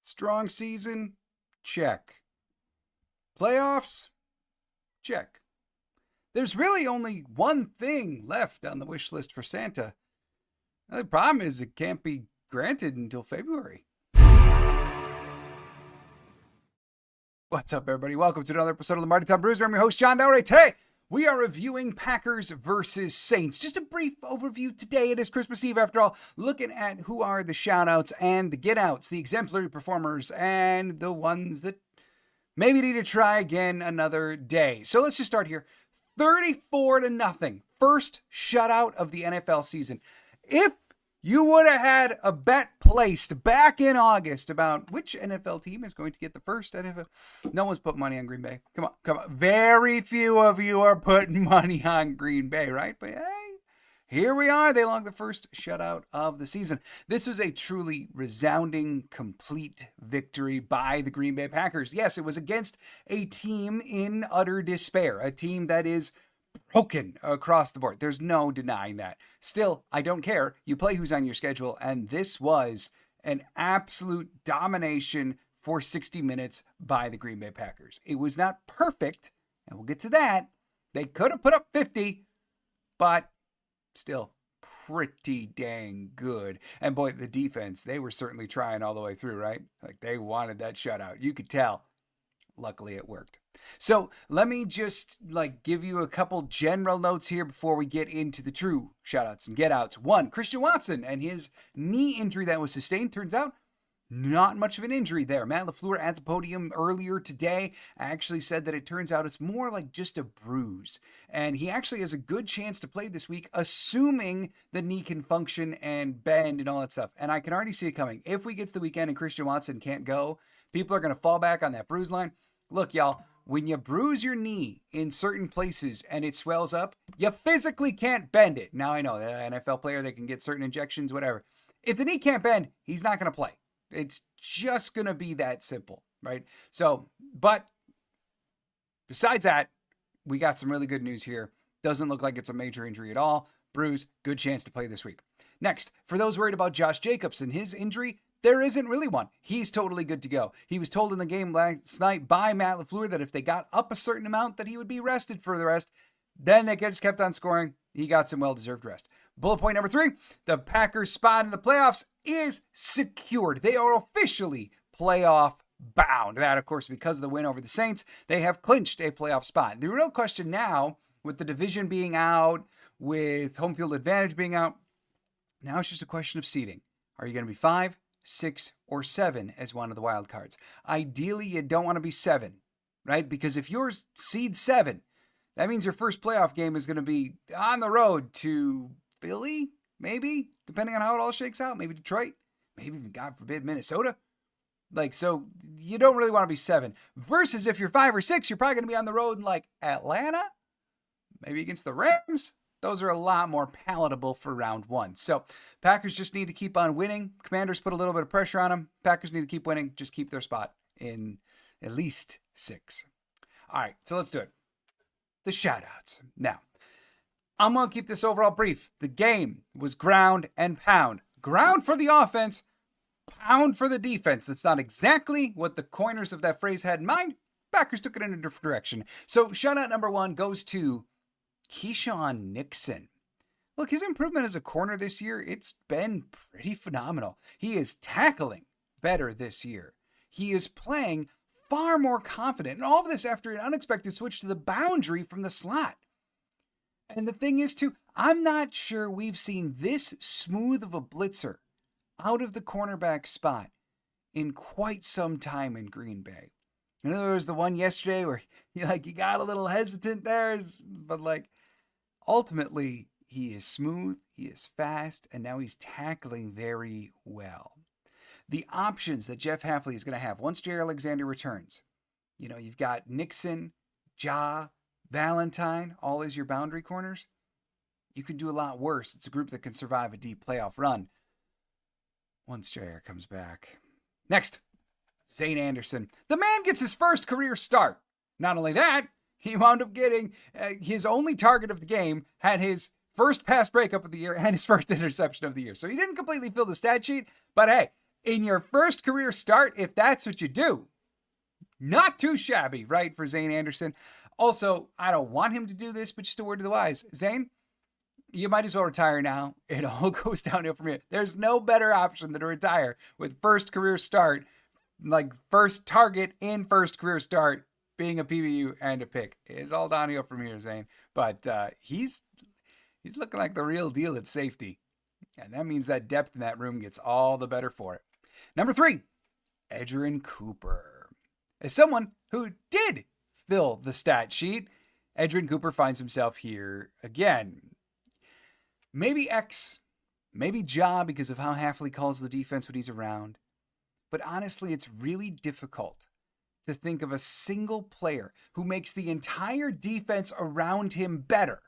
Strong season? Check. Playoffs? Check. There's really only one thing left on the wish list for Santa. The problem is it can't be granted until February. What's up, everybody? Welcome to another episode of Lombardi Time Brews. I'm your host, John Dowray. Today, we are reviewing Packers versus Saints. Just a brief overview today. It is Christmas Eve, after all, looking at who are the shout-outs and the get-outs, the exemplary performers, and the ones that maybe need to try again another day. So let's just start here. 34-0. First shutout of the NFL season. If you would have had a bet placed back in August about which NFL team is going to get the first NFL. No one's put money on Green Bay. Come on. Very few of you are putting money on Green Bay, right? But hey, here we are. They logged the first shutout of the season. This was a truly resounding, complete victory by the Green Bay Packers. Yes, it was against a team in utter despair, a team that is broken across the board. There's no denying that. Still, I don't care. You play who's on your schedule, and this was an absolute domination for 60 minutes by the Green Bay Packers. It was not perfect, and we'll get to that. They could have put up 50, but still pretty dang good. And boy, the defense, they were certainly trying all the way through, right? Like, they wanted that shutout. You could tell. Luckily, it worked. So let me just give you a couple general notes here before we get into the true shoutouts and get-outs. One, Christian Watson and his knee injury that was sustained. Turns out, not much of an injury there. Matt LaFleur at the podium earlier today actually said that it turns out it's more like just a bruise. And he actually has a good chance to play this week, assuming the knee can function and bend and all that stuff. And I can already see it coming. If we get to the weekend and Christian Watson can't go, people are going to fall back on that bruise line. Look, y'all, when you bruise your knee in certain places and it swells up, you physically can't bend it. Now, I know the NFL player, they can get certain injections, whatever. If the knee can't bend, he's not going to play. It's just going to be that simple, right? So, but besides that, we got some really good news here. Doesn't look like it's a major injury at all. Bruise, good chance to play this week. Next, for those worried about Josh Jacobs and his injury, there isn't really one. He's totally good to go. He was told in the game last night by Matt LaFleur that if they got up a certain amount, that he would be rested for the rest. Then they just kept on scoring. He got some well-deserved rest. Bullet point number 3, the Packers' spot in the playoffs is secured. They are officially playoff bound. That, of course, because of the win over the Saints, they have clinched a playoff spot. The real question now, with the division being out, with home field advantage being out, now it's just a question of seeding. Are you going to be 5, 6, or 7 as one of the wild cards? Ideally, you don't want to be 7, right? Because if you're seed 7, that means your first playoff game is going to be on the road to Philly, maybe, depending on how it all shakes out. Maybe Detroit, maybe even, God forbid, Minnesota. So you don't really want to be 7. Versus if you're 5 or 6, you're probably going to be on the road in Atlanta, maybe against the Rams. Those are a lot more palatable for round 1. So Packers just need to keep on winning. Commanders put a little bit of pressure on them. Packers need to keep winning. Just keep their spot in at least 6. All right, so let's do it. The shout-outs. Now, I'm going to keep this overall brief. The game was ground and pound. Ground for the offense, pound for the defense. That's not exactly what the coiners of that phrase had in mind. Packers took it in a different direction. So shout-out number 1 goes to Keyshawn Nixon. Look, his improvement as a corner this year, it's been pretty phenomenal. He is tackling better this year. He is playing far more confident. And all of this after an unexpected switch to the boundary from the slot. And the thing is, too, I'm not sure we've seen this smooth of a blitzer out of the cornerback spot in quite some time in Green Bay. I know there was the one yesterday where you got a little hesitant there, but ultimately he is smooth, he is fast, and now he's tackling very well. The options that Jeff Hafley is going to have once Jair Alexander returns, you've got Nixon, Ja, Valentine, all as your boundary corners. You can do a lot worse. It's a group that can survive a deep playoff run once Jair comes back. Next, Zane Anderson. The man gets his first career start. Not only that, he wound up getting his only target of the game, had his first pass breakup of the year, and his first interception of the year. So he didn't completely fill the stat sheet, but hey, in your first career start, if that's what you do. Not too shabby, right, for Zane Anderson. Also, I don't want him to do this, but just a word to the wise. Zane, you might as well retire now. It all goes downhill from here. There's no better option than to retire with first career start, like first target in first career start being a PBU and a pick. It's all downhill from here, Zane. But he's looking like the real deal at safety. And that means that depth in that room gets all the better for it. Number 3, Edgerrin Cooper. As someone who did fill the stat sheet, Edgerrin Cooper finds himself here again. Maybe X, maybe Ja because of how Hafley calls the defense when he's around. But honestly, it's really difficult to think of a single player who makes the entire defense around him better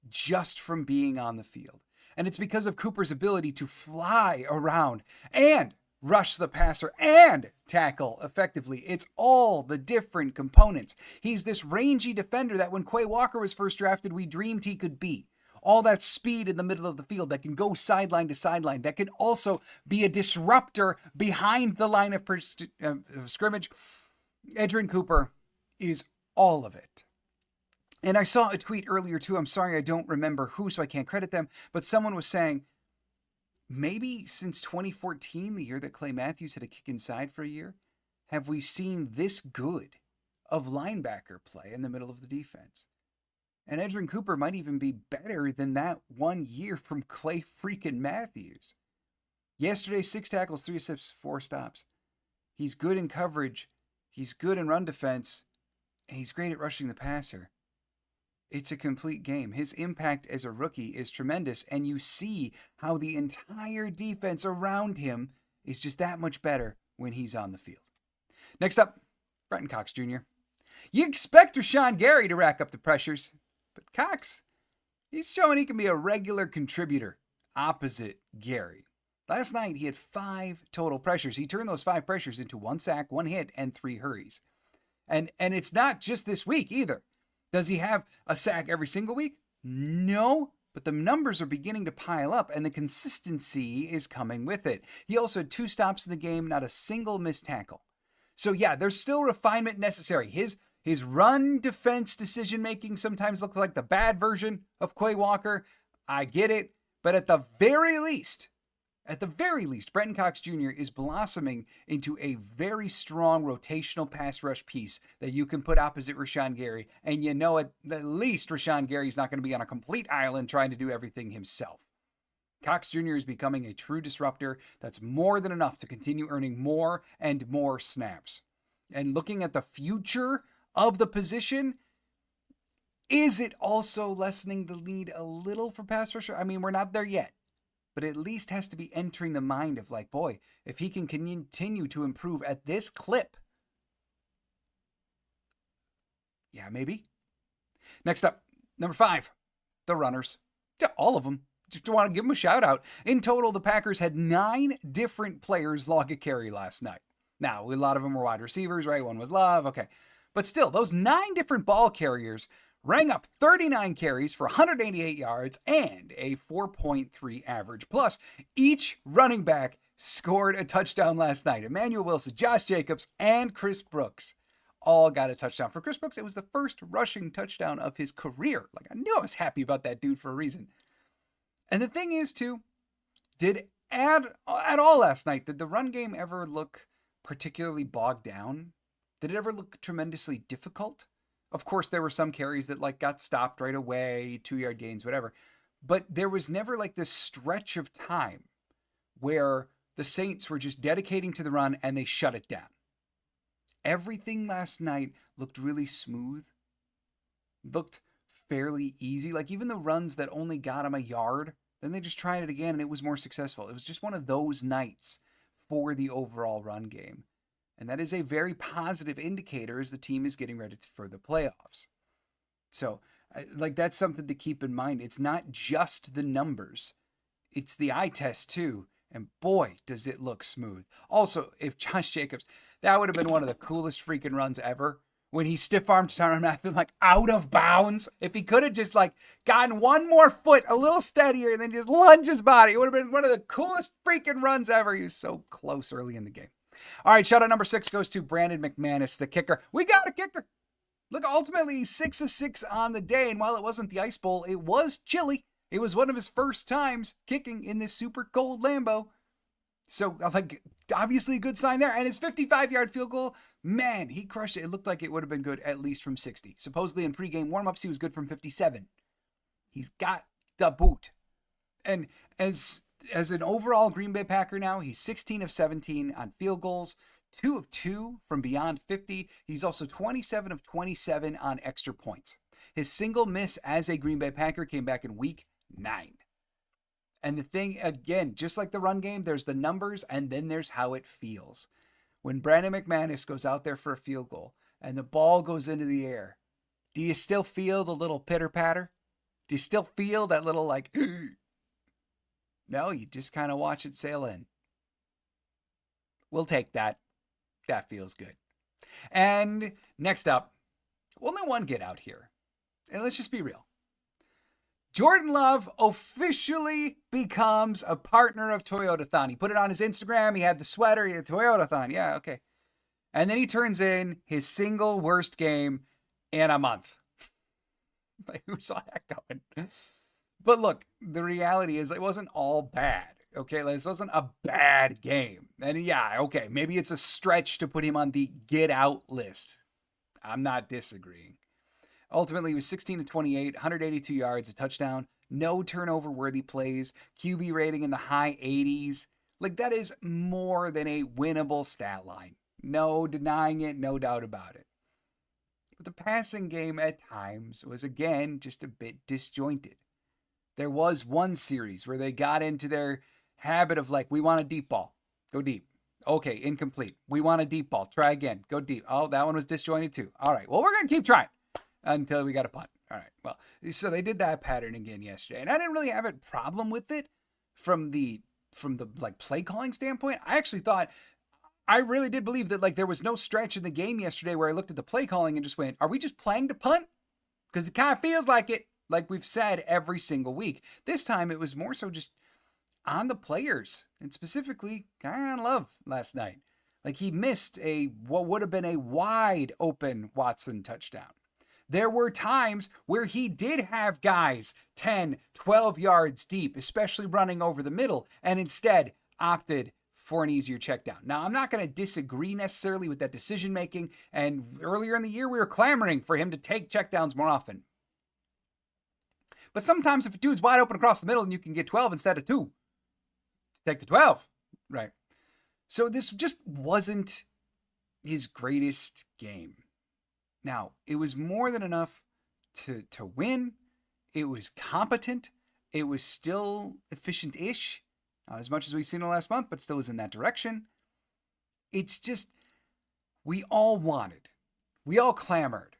just from being on the field. And it's because of Cooper's ability to fly around and rush the passer and tackle effectively. It's all the different components. He's this rangy defender that when Quay Walker was first drafted, we dreamed he could be. All that speed in the middle of the field that can go sideline to sideline, that can also be a disruptor behind the line of scrimmage. Edgerrin Cooper is all of it. And I saw a tweet earlier too. I'm sorry, I don't remember who, so I can't credit them. But someone was saying, maybe since 2014, the year that Clay Matthews had a kick inside for a year, have we seen this good of linebacker play in the middle of the defense? And Edgerrin Cooper might even be better than that 1 year from Clay freaking Matthews. Yesterday, 6 tackles, 3 assists, 4 stops. He's good in coverage. He's good in run defense. And he's great at rushing the passer. It's a complete game. His impact as a rookie is tremendous. And you see how the entire defense around him is just that much better when he's on the field. Next up, Brenton Cox Jr. You expect Rashawn Gary to rack up the pressures. But Cox, he's showing he can be a regular contributor opposite Gary. Last night, he had 5 total pressures. He turned those 5 pressures into 1 sack, 1 hit, and 3 hurries. And it's not just this week either. Does he have a sack every single week? No, but the numbers are beginning to pile up, and the consistency is coming with it. He also had 2 stops in the game, not a single missed tackle. So yeah, there's still refinement necessary. His run defense decision-making sometimes looks like the bad version of Quay Walker. I get it. But at the very least, Brenton Cox Jr. is blossoming into a very strong rotational pass rush piece that you can put opposite Rashawn Gary. And you know at least Rashawn Gary's not going to be on a complete island trying to do everything himself. Cox Jr. is becoming a true disruptor that's more than enough to continue earning more and more snaps. And looking at the future of the position, is it also lessening the lead a little for pass rusher? I mean, we're not there yet, but at least has to be entering the mind of like, boy, if he can continue to improve at this clip. Yeah, maybe. Next up, number 5, the runners. Yeah, all of them. Just want to give them a shout out. In total, the Packers had 9 different players log a carry last night. Now, a lot of them were wide receivers, right? One was Love. Okay. But still, those 9 different ball carriers rang up 39 carries for 188 yards and a 4.3 average. Plus, each running back scored a touchdown last night. Emmanuel Wilson, Josh Jacobs, and Chris Brooks all got a touchdown. For Chris Brooks, it was the first rushing touchdown of his career. Like, I knew I was happy about that dude for a reason. And the thing is, too, at all last night, did the run game ever look particularly bogged down? Did it ever look tremendously difficult? Of course, there were some carries that like got stopped right away, 2-yard gains, whatever. But there was never like this stretch of time where the Saints were just dedicating to the run and they shut it down. Everything last night looked really smooth, looked fairly easy. Like even the runs that only got them a yard, then they just tried it again and it was more successful. It was just one of those nights for the overall run game. And that is a very positive indicator as the team is getting ready for the playoffs. So, like, that's something to keep in mind. It's not just the numbers. It's the eye test, too. And boy, does it look smooth. Also, if Josh Jacobs, that would have been one of the coolest freaking runs ever, when he stiff-armed Tyrann Mathieu like out of bounds. If he could have just like gotten one more foot a little steadier and then just lunged his body, it would have been one of the coolest freaking runs ever. He was so close early in the game. All right, shout out number 6 goes to Brandon McManus, the kicker. We got a kicker. Look, ultimately 6 of 6 on the day, and while it wasn't the Ice Bowl, it was chilly. It was one of his first times kicking in this super cold Lambeau. So, like, obviously a good sign there. And his 55-yard field goal, man, he crushed it. It looked like it would have been good at least from 60. Supposedly in pregame warmups, he was good from 57. He's got the boot. And as an overall Green Bay Packer now, he's 16 of 17 on field goals, 2 of 2 from beyond 50. He's also 27 of 27 on extra points. His single miss as a Green Bay Packer came back in week 9. And the thing, again, just like the run game, there's the numbers and then there's how it feels. When Brandon McManus goes out there for a field goal and the ball goes into the air, do you still feel the little pitter-patter? Do you still feel that little like, no, you just kind of watch it sail in. We'll take that. That feels good. And next up, only one get out here. And let's just be real. Jordan Love officially becomes a partner of Toyotathon. He put it on his Instagram. He had the sweater. He had Toyotathon. Yeah, okay. And then he turns in his single worst game in a month. Like, who saw that coming? But look, the reality is it wasn't all bad. Okay, like, this wasn't a bad game. And yeah, okay, maybe it's a stretch to put him on the get out list. I'm not disagreeing. Ultimately, he was 16 to 28, 182 yards, a touchdown, no turnover-worthy plays, QB rating in the high 80s. Like, that is more than a winnable stat line. No denying it, no doubt about it. But the passing game at times was, again, just a bit disjointed. There was one series where they got into their habit of like, we want a deep ball. Go deep. Okay, incomplete. We want a deep ball. Try again. Go deep. Oh, that one was disjointed too. All right, well, we're going to keep trying until we got a punt. All right, well, so they did that pattern again yesterday. And I didn't really have a problem with it from the like play calling standpoint. I actually thought, I really did believe that like there was no stretch in the game yesterday where I looked at the play calling and just went, are we just playing to punt? Because it kind of feels like it, like we've said every single week. This time it was more so just on the players, and specifically Tyrann Love last night. Like, he missed what would have been a wide open Watson touchdown. There were times where he did have guys 10, 12 yards deep, especially running over the middle, and instead opted for an easier check down. Now, I'm not going to disagree necessarily with that decision making, and earlier in the year we were clamoring for him to take checkdowns more often. But sometimes if a dude's wide open across the middle and you can get 12 instead of 2, take the 12, right? So this just wasn't his greatest game. Now, it was more than enough to win. It was competent. It was still efficient-ish. Not as much as we've seen in the last month, but still was in that direction. It's just, we all clamored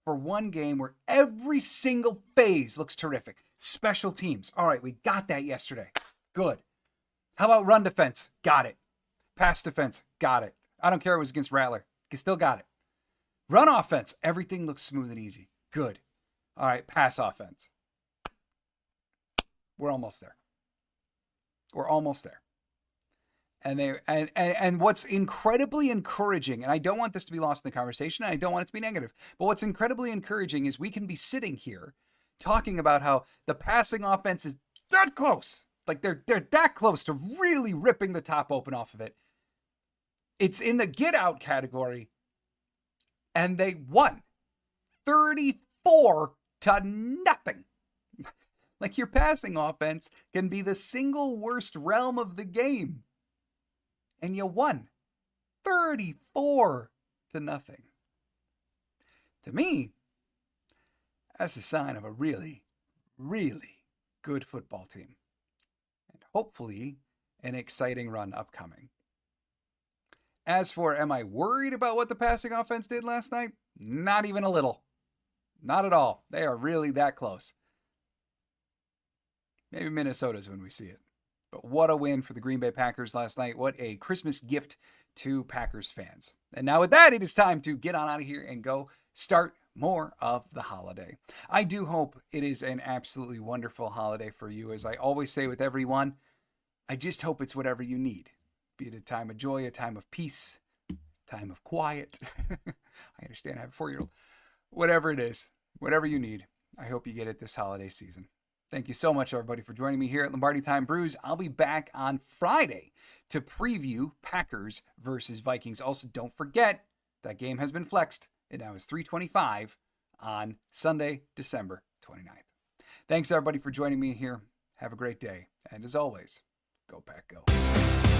for one game where every single phase looks terrific. Special teams. All right, we got that yesterday. Good. How about run defense? Got it. Pass defense? Got it. I don't care if it was against Rattler. You still got it. Run offense? Everything looks smooth and easy. Good. All right, pass offense. We're almost there. We're almost there. And what's incredibly encouraging, and I don't want this to be lost in the conversation, and I don't want it to be negative, but what's incredibly encouraging is we can be sitting here talking about how the passing offense is that close. Like, they're that close to really ripping the top open off of it. It's in the get out category, and they won 34 to nothing. Like, your passing offense can be the single worst realm of the game, and you won 34 to nothing. To me, that's a sign of a really, really good football team. Hopefully, an exciting run upcoming. As for, am I worried about what the passing offense did last night? Not even a little. Not at all. They are really that close. Maybe Minnesota's when we see it. But what a win for the Green Bay Packers last night. What a Christmas gift to Packers fans. And now with that, it is time to get on out of here and go start more of the holiday. I do hope it is an absolutely wonderful holiday for you. As I always say with everyone, I just hope it's whatever you need. Be it a time of joy, a time of peace, time of quiet. I understand I have a 4-year-old. Whatever it is, whatever you need, I hope you get it this holiday season. Thank you so much, everybody, for joining me here at Lombardi Time Brews. I'll be back on Friday to preview Packers versus Vikings. Also, don't forget that game has been flexed. It now is 3:25 on Sunday, December 29th. Thanks, everybody, for joining me here. Have a great day. And as always, go Pack, go.